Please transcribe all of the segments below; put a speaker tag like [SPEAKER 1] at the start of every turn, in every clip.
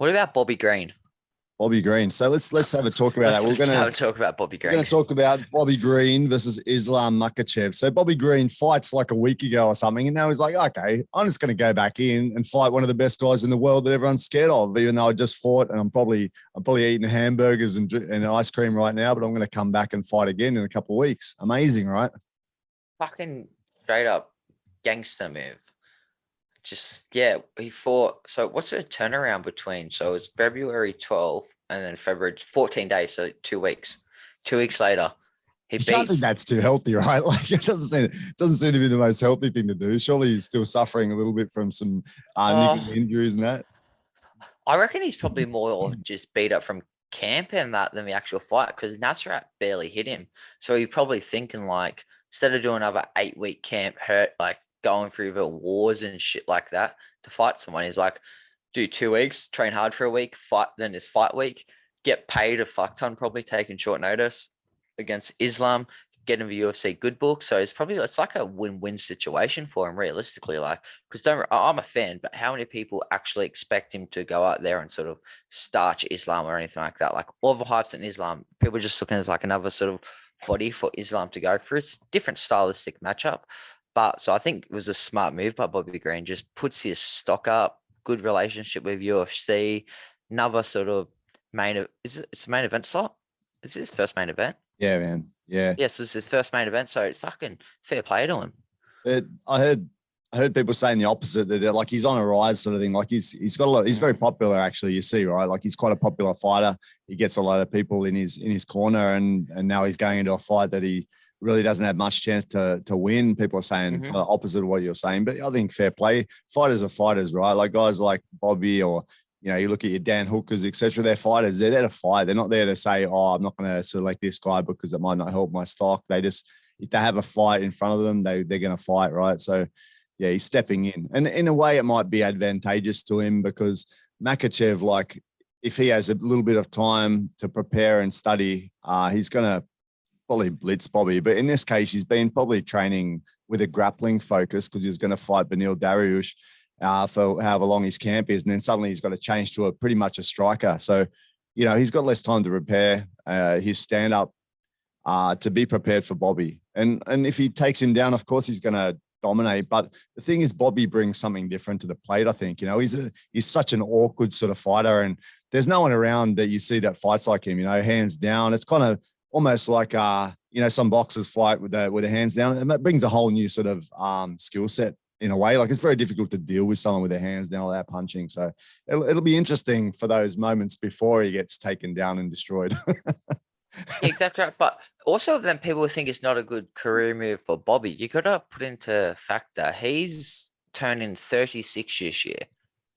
[SPEAKER 1] What about Bobby Green?
[SPEAKER 2] Bobby Green. So let's have a talk about that.
[SPEAKER 1] Let's have a talk about Bobby
[SPEAKER 2] We're
[SPEAKER 1] Green.
[SPEAKER 2] going to talk about Bobby Green versus Islam Makhachev. So Bobby Green fights like a week ago or something, and now he's like, okay, I'm just going to go back in and fight one of the best guys in the world that everyone's scared of, even though I just fought and I'm probably eating hamburgers and ice cream right now, but I'm going to come back and fight again in a couple of weeks. Amazing, right?
[SPEAKER 1] Fucking straight up gangster move. Just, yeah, he fought. So what's the turnaround between? So it's February 12th and then February 14 days. So 2 weeks. 2 weeks later, he
[SPEAKER 2] You can't think
[SPEAKER 1] beats.
[SPEAKER 2] that's too healthy, right? Like it doesn't seem to be the most healthy thing to do. Surely he's still suffering a little bit from some niggling injuries and that.
[SPEAKER 1] I reckon he's probably more just beat up from camp and that than the actual fight because Nasrat barely hit him. So he's probably thinking like, instead of doing another 8-week camp, hurt, like going through the wars and shit like that to fight someone, he's like, do 2 weeks, train hard for a week, fight, then this fight week, get paid a fuck ton, probably taking short notice against Islam, getting the UFC good book. So it's like a win-win situation for him, realistically. Like, because I'm a fan, but how many people actually expect him to go out there and sort of starch Islam or anything like that? Like all the hypes in Islam, people are just looking as like another sort of body for Islam to go for. It's different stylistic matchup. But so I think it was a smart move by Bobby Green, just puts his stock up, good relationship with UFC, another sort of it's a main event slot. It's his first main event.
[SPEAKER 2] Yeah, man. Yeah.
[SPEAKER 1] Yes, it's his first main event, so it's fucking fair play to him.
[SPEAKER 2] I heard people saying the opposite, that like he's on a rise sort of thing. Like he's got a lot. He's very popular, actually. You see, right? Like he's quite a popular fighter. He gets a lot of people in his corner, and now he's going into a fight that he really doesn't have much chance to win. People are saying kind of opposite of what you're saying, but I think fair play. Fighters are fighters, right? Like guys like Bobby, or you look at your Dan Hookers, etc. They're fighters. They're there to fight. They're not there to say, "Oh, I'm not going to select this guy because it might not help my stock." They just, if they have a fight in front of them, they're going to fight, right? So, yeah, he's stepping in, and in a way, it might be advantageous to him because Makhachev, like, if he has a little bit of time to prepare and study, he's going to probably blitz Bobby. But in this case, he's been probably training with a grappling focus because he's going to fight Benil Dariush for however long his camp is. And then suddenly he's got to change to pretty much a striker. So, he's got less time to prepare his stand-up to be prepared for Bobby. And if he takes him down, of course, he's going to dominate. But the thing is, Bobby brings something different to the plate, I think. He's such an awkward sort of fighter. And there's no one around that you see that fights like him, hands down. It's kind of almost like, some boxers fight with the hands down. And that brings a whole new sort of skill set in a way. Like it's very difficult to deal with someone with their hands down without punching. So it'll be interesting for those moments before he gets taken down and destroyed.
[SPEAKER 1] Exactly right. But also then people think it's not a good career move for Bobby. You got to put into factor, he's turning 36 this year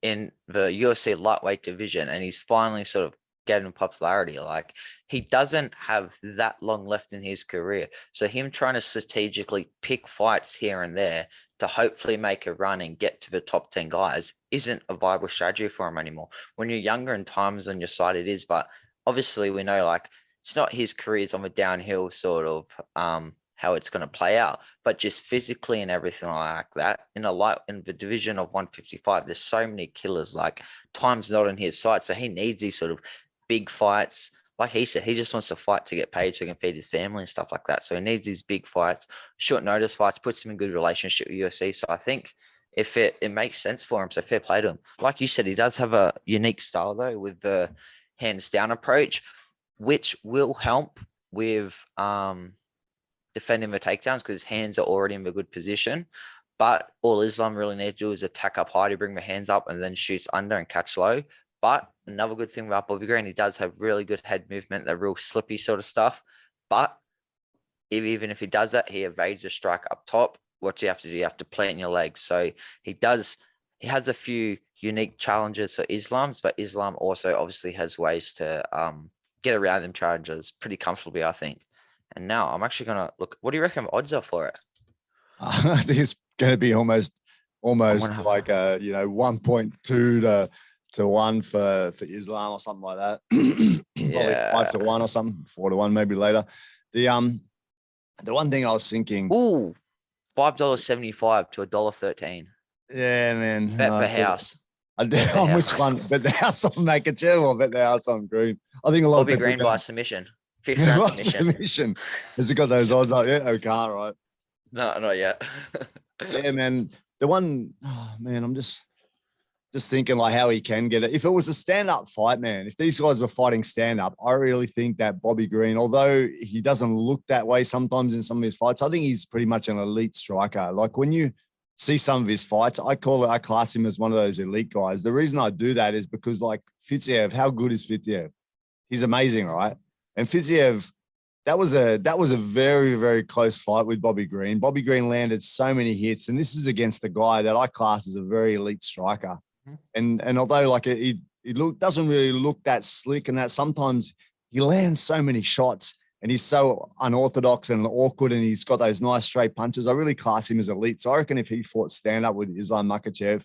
[SPEAKER 1] in the UFC lightweight division, and he's finally sort of getting popularity. Like he doesn't have that long left in his career. So him trying to strategically pick fights here and there to hopefully make a run and get to the top 10 guys isn't a viable strategy for him anymore. When you're younger and time's on your side, it is. But obviously we know like it's not his career's on the downhill sort of how it's going to play out, but just physically and everything like that in the division of 155, there's so many killers. Like time's not on his side. So he needs these sort of big fights. Like he said, he just wants to fight to get paid so he can feed his family and stuff like that. So he needs these big fights, short notice fights, puts him in good relationship with UFC. So I think if it makes sense for him, so fair play to him. Like you said, he does have a unique style though with the hands down approach, which will help with defending the takedowns because his hands are already in a good position. But all Islam really needs to do is attack up high to bring the hands up and then shoots under and catch low. But another good thing about Bobby Green, he does have really good head movement, the real slippy sort of stuff. But even if he does that, he evades a strike up top. What do you have to do? You have to plant your legs. So he has a few unique challenges for Islam's, but Islam also obviously has ways to get around them challenges pretty comfortably, I think. And now I'm actually going to look, what do you reckon odds are for it?
[SPEAKER 2] I think it's going to be almost like 1.2 to 1 for Islam or something like that.
[SPEAKER 1] Yeah.
[SPEAKER 2] 5 to 1 or something, 4 to 1 maybe later. The one thing I was thinking.
[SPEAKER 1] Ooh, $5.75 to $1.13.
[SPEAKER 2] Yeah, man.
[SPEAKER 1] Bet per house.
[SPEAKER 2] I doubt on which one, but the house on Makhachev or bet the house on Green. I think a lot
[SPEAKER 1] Bobby
[SPEAKER 2] of people
[SPEAKER 1] Green by submission. 5th round submission.
[SPEAKER 2] submission. Has it got those odds up yet? Okay, right.
[SPEAKER 1] No, not yet.
[SPEAKER 2] Yeah, man. The one, oh, man, I'm just thinking like how he can get it. If it was a stand-up fight, man, if these guys were fighting stand-up, I really think that Bobby Green, although he doesn't look that way sometimes in some of his fights, I think he's pretty much an elite striker. Like when you see some of his fights, I class him as one of those elite guys. The reason I do that is because like Fiziev, how good is Fiziev? He's amazing, right? And Fiziev, that was a very, very close fight with Bobby Green. Bobby Green landed so many hits, and this is against a guy that I class as a very elite striker. And although like he doesn't really look that slick, and that sometimes he lands so many shots, and he's so unorthodox and awkward, and he's got those nice straight punches. I really class him as elite. So I reckon if he fought stand up with Islam Makhachev,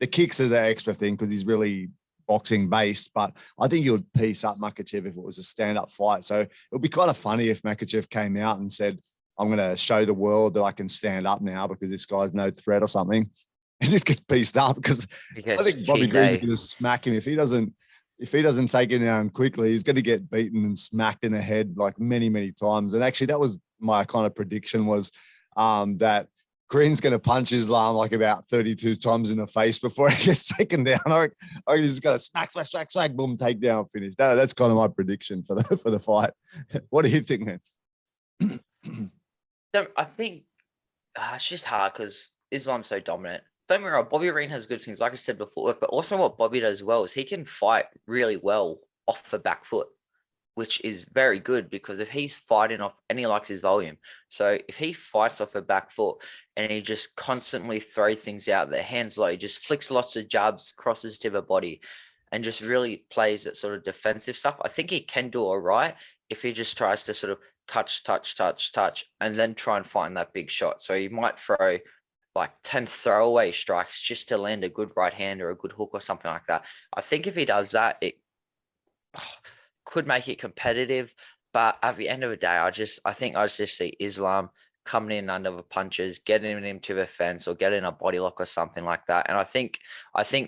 [SPEAKER 2] the kicks are the extra thing because he's really boxing based, but I think he would piece up Makhachev if it was a stand-up fight. So it would be kind of funny if Makhachev came out and said, I'm going to show the world that I can stand up now because this guy's no threat or something. And just gets pieced up because I think Bobby Green's going to smack him. If he doesn't take him down quickly, he's going to get beaten and smacked in the head like many, many times. And actually that was my kind of prediction was that Green's going to punch Islam like about 32 times in the face before he gets taken down. I reckon he's going to smack, boom, take down, finish. That's kind of my prediction for the fight. What do you think, man?
[SPEAKER 1] I think it's just hard because Islam's so dominant. Don't get me wrong, Bobby Green has good things, like I said before, but also what Bobby does well is he can fight really well off the back foot, which is very good because if he's fighting off and he likes his volume. So if he fights off a back foot and he just constantly throws things out there, hands low, he just flicks lots of jabs, crosses to the body and just really plays that sort of defensive stuff. I think he can do all right if he just tries to sort of touch, and then try and find that big shot. So he might throw like 10 throwaway strikes just to land a good right hand or a good hook or something like that. I think if he does that, it could make it competitive, but at the end of the day, I think I just see Islam coming in under the punches, getting him to the fence or getting a body lock or something like that. And I think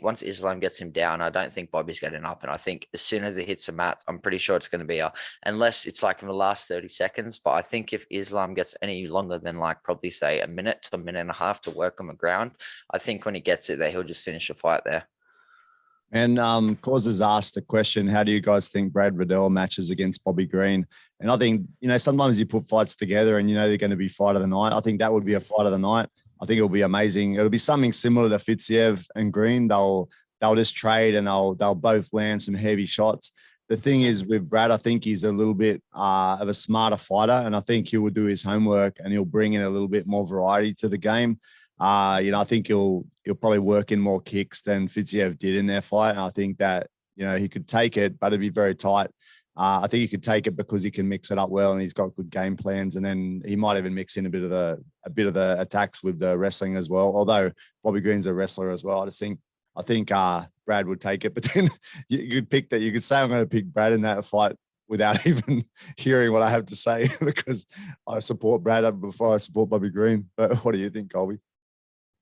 [SPEAKER 1] once Islam gets him down, I don't think Bobby's getting up. And I think as soon as he hits the mat, I'm pretty sure it's going to be unless it's like in the last 30 seconds. But I think if Islam gets any longer than like probably say a minute to a minute and a half to work on the ground, I think when he gets it there, he'll just finish the fight there.
[SPEAKER 2] And Causes asked the question, how do you guys think Brad Riddell matches against Bobby Green? And I think, sometimes you put fights together and they're going to be fight of the night. I think that would be a fight of the night. I think it'll be amazing. It'll be something similar to Fiziev and Green. They'll just trade and they'll both land some heavy shots. The thing is with Brad, I think he's a little bit of a smarter fighter, and I think he will do his homework and he'll bring in a little bit more variety to the game. I think he'll probably work in more kicks than Fiziev did in their fight. And I think that, he could take it, but it'd be very tight. I think he could take it because he can mix it up well and he's got good game plans. And then he might even mix in a bit of the attacks with the wrestling as well. Although Bobby Green's a wrestler as well. I think Brad would take it, but then you could say I'm going to pick Brad in that fight without even hearing what I have to say because I support Brad before I support Bobby Green. But what do you think, Colby?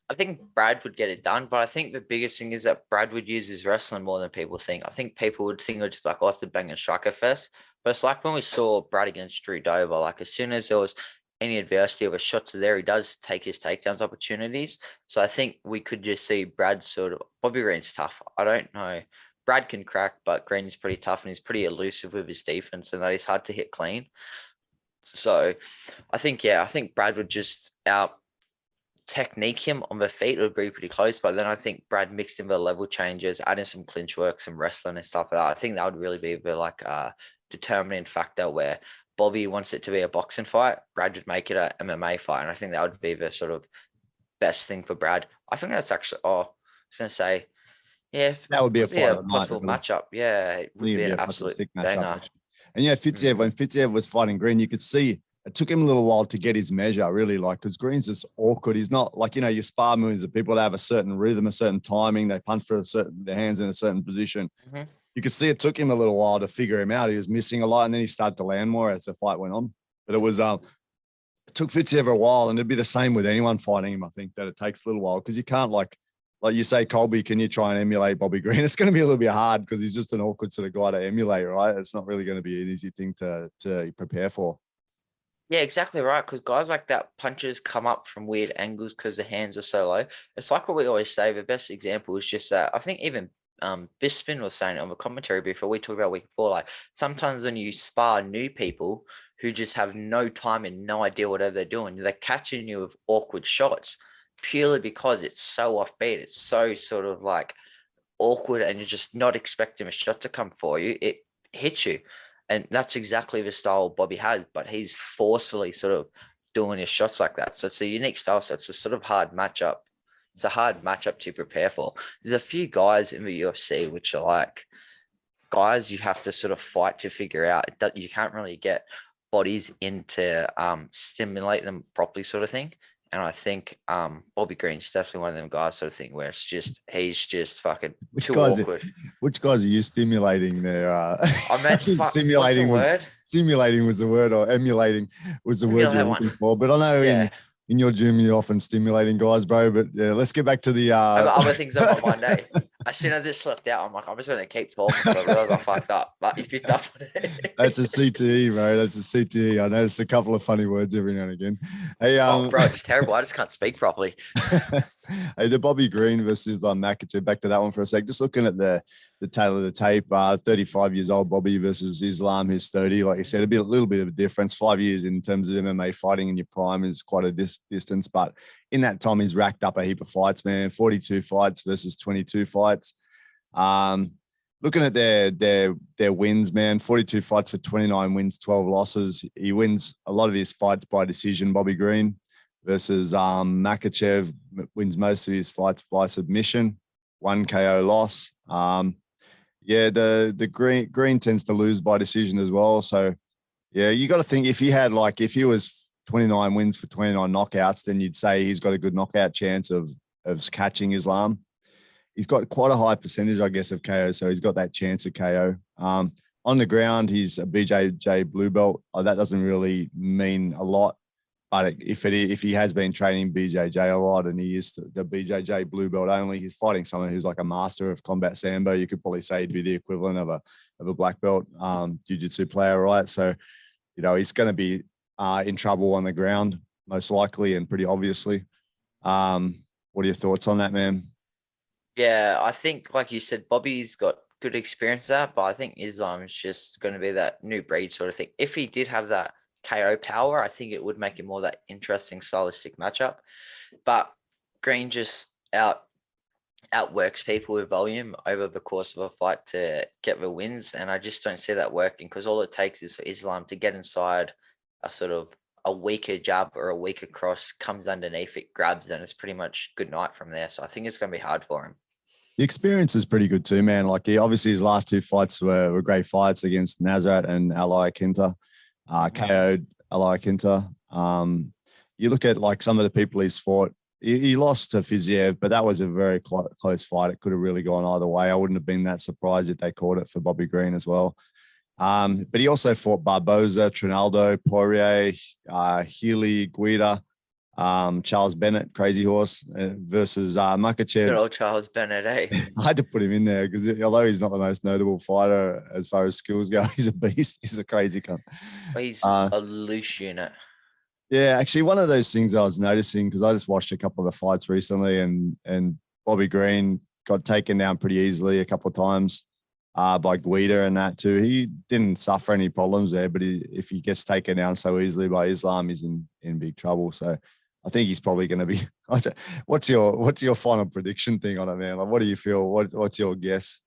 [SPEAKER 1] I think Brad would get it done, but I think the biggest thing is that Brad would use his wrestling more than people think. I think people would think it's just like, it's a bang and striker fest. But it's like when we saw Brad against Drew Dover, like as soon as there was any adversity of a shots there, he does take his takedowns opportunities. So I think we could just see Brad Bobby Green's tough. I don't know. Brad can crack, but Green is pretty tough and he's pretty elusive with his defense and that he's hard to hit clean. So I think Brad would just technique him on the feet. It would be pretty close, but then I think Brad mixed in the level changes, adding some clinch work, some wrestling and stuff like that. I think that would really be the determining factor where Bobby wants it to be a boxing fight, Brad would make it a MMA fight, and I think that would be the sort of best thing for Brad. I think that's actually I was gonna say, yeah,
[SPEAKER 2] that would be a
[SPEAKER 1] possible matchup. Yeah, it would be an absolute banger.
[SPEAKER 2] And Fiziev, when Fiziev was fighting Green, you could see it took him a little while to get his measure, really, because Green's just awkward. He's not like, your spar moves are people that have a certain rhythm, a certain timing. They punch for their hands in a certain position.
[SPEAKER 1] Mm-hmm.
[SPEAKER 2] You could see it took him a little while to figure him out. He was missing a lot, and then he started to land more as the fight went on. But it took Fiziev a while, and it'd be the same with anyone fighting him. I think that it takes a little while because you can't like you say, Colby, can you try and emulate Bobby Green? It's going to be a little bit hard because he's just an awkward sort of guy to emulate, right? It's not really going to be an easy thing to prepare for.
[SPEAKER 1] Yeah, exactly right. Because guys like that, punches come up from weird angles because the hands are so low. It's like what we always say. The best example is just that. I think even Bisping was saying it on the commentary before we talked about week 4. Like sometimes when you spar new people who just have no time and no idea whatever they're doing, they're catching you with awkward shots purely because it's so offbeat. It's so sort of like awkward, and you're just not expecting a shot to come for you. It hits you. And that's exactly the style Bobby has, but he's forcefully sort of doing his shots like that. So it's a unique style. So it's a sort of hard matchup. It's a hard matchup to prepare for. There's a few guys in the UFC which are like guys you have to sort of fight to figure out. You can't really get bodies into stimulate them properly, sort of thing. And I think Bobby Green's definitely one of them guys, sort of thing, where it's just he's just fucking too awkward.
[SPEAKER 2] Which guys are you stimulating there?
[SPEAKER 1] I meant
[SPEAKER 2] simulating. Simulating was the word, or emulating was the word you're looking for. But I know in your gym you're often stimulating guys, bro. But yeah, let's get back to the.
[SPEAKER 1] I've got other things on my mind, eh? As soon as this slipped out, I'm like, I'm just going to keep talking. So I realized I fucked up. But you picked up on it.
[SPEAKER 2] That's a CTE, bro. That's a CTE. I noticed a couple of funny words every now and again. Hey,
[SPEAKER 1] bro, it's terrible. I just can't speak properly.
[SPEAKER 2] Hey, the Bobby Green versus Makhachev. Back to that one for a sec. Just looking at the tail of the tape. 35 years old Bobby versus Islam, who's 30. Like you said, a little bit of a difference. 5 years in terms of MMA fighting in your prime is quite a distance, but in that time he's racked up a heap of fights, man. 42 fights versus 22 fights. Looking at their wins, man. 42 fights for 29 wins, 12 losses. He wins a lot of his fights by decision. Bobby Green versus Makhachev wins most of his fights by submission, 1 KO loss. The Green tends to lose by decision as well. So yeah, you got to think if he was 29 wins for 29 knockouts, then you'd say he's got a good knockout chance of catching Islam. He's got quite a high percentage, I guess, of KO, so he's got that chance of KO. On the ground, he's a BJJ blue belt. That doesn't really mean a lot, but if he has been training BJJ a lot and he is the BJJ blue belt only, he's fighting someone who's like a master of combat sambo. You could probably say he'd be the equivalent of a black belt jiu-jitsu player, right? So, he's going to be in trouble on the ground, most likely and pretty obviously. What are your thoughts on that, man?
[SPEAKER 1] Yeah, I think, like you said, Bobby's got good experience there, but I think Islam's just going to be that new breed sort of thing. If he did have that KO power, I think it would make it more that interesting stylistic matchup. But Green just outworks people with volume over the course of a fight to get the wins, and I just don't see that working, because all it takes is for Islam to get inside a sort of a weaker jab or a weaker cross, comes underneath it, grabs, then it's pretty much good night from there. So I think it's going to be hard for him.
[SPEAKER 2] The experience is pretty good too, man. Like obviously his last 2 fights were great fights against Nasrat and Ali Kinta. KO'd Ali Kinta. You look at like some of the people he's fought. He lost to Fiziev, but that was a very close fight. It could have really gone either way. I wouldn't have been that surprised if they called it for Bobby Green as well. But he also fought Barboza, Trinaldo, Poirier, Healy, Guida, Charles Bennett, Crazy Horse, versus Makhachev.
[SPEAKER 1] Good old Charles Bennett, eh?
[SPEAKER 2] I had to put him in there because although he's not the most notable fighter as far as skills go, he's a beast. He's a crazy cunt.
[SPEAKER 1] He's a loose unit.
[SPEAKER 2] Yeah, actually, one of those things I was noticing, because I just watched a couple of the fights recently, and Bobby Green got taken down pretty easily a couple of times by Guida and that too. He didn't suffer any problems there, but if he gets taken down so easily by Islam, he's in big trouble. So I think he's probably going to be. What's your final prediction thing on it, man? Like, what do you feel? What's your guess?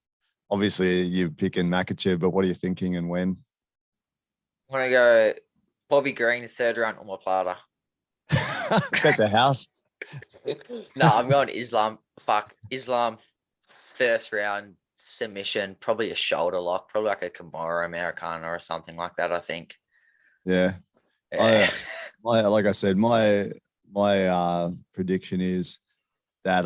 [SPEAKER 2] Obviously, you're picking Makhachev, but what are you thinking and when?
[SPEAKER 1] I'm going to go Bobby Green, 3rd round omoplata.
[SPEAKER 2] Bet the house.
[SPEAKER 1] No, I'm going Islam. Islam, 1st round submission, probably a shoulder lock, probably like a Kimura Americana or something like that, I think.
[SPEAKER 2] Yeah. Like I said, my prediction is that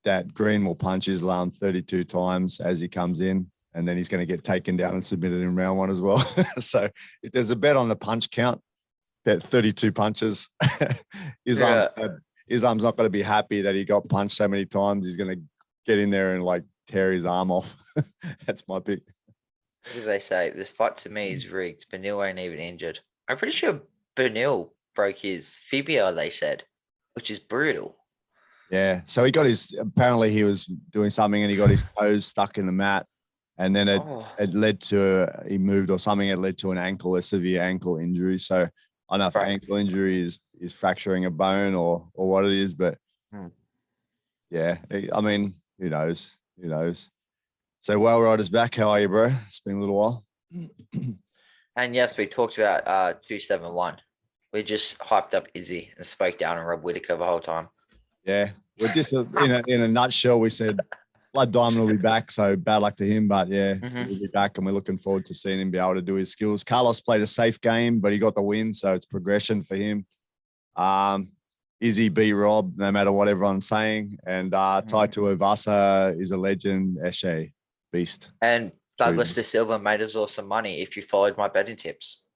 [SPEAKER 2] that Green will punch Islam 32 times as he comes in, and then he's going to get taken down and submitted in round 1 as well. So if there's a bet on the punch count, bet 32 punches. Islam's not going to be happy that he got punched so many times. He's going to get in there and like tear his arm off. That's my pick.
[SPEAKER 1] What do they say? This fight to me is rigged. Benil ain't even injured. I'm pretty sure Benil broke his fibula, they said, which is brutal.
[SPEAKER 2] Yeah. So apparently he was doing something and he got his toes stuck in the mat. And then it led to, he moved or something. It led to a severe ankle injury. So I don't know if ankle injury is fracturing a bone or what it is, but yeah, I mean, who knows? Who knows? So Well Rider's back. How are you, bro? It's been a little while.
[SPEAKER 1] And yes, we talked about 271. We just hyped up Izzy and spoke down on Rob Whittaker the whole time.
[SPEAKER 2] Yeah, we're just in a nutshell. We said Blood Diamond will be back, so bad luck to him. But yeah, he'll be back, and we're looking forward to seeing him be able to do his skills. Carlos played a safe game, but he got the win, so it's progression for him. Izzy beat Rob, no matter what everyone's saying, and Taito Uvasa is a legend. Eshe, beast.
[SPEAKER 1] And Douglas De Silva made us all some money if you followed my betting tips.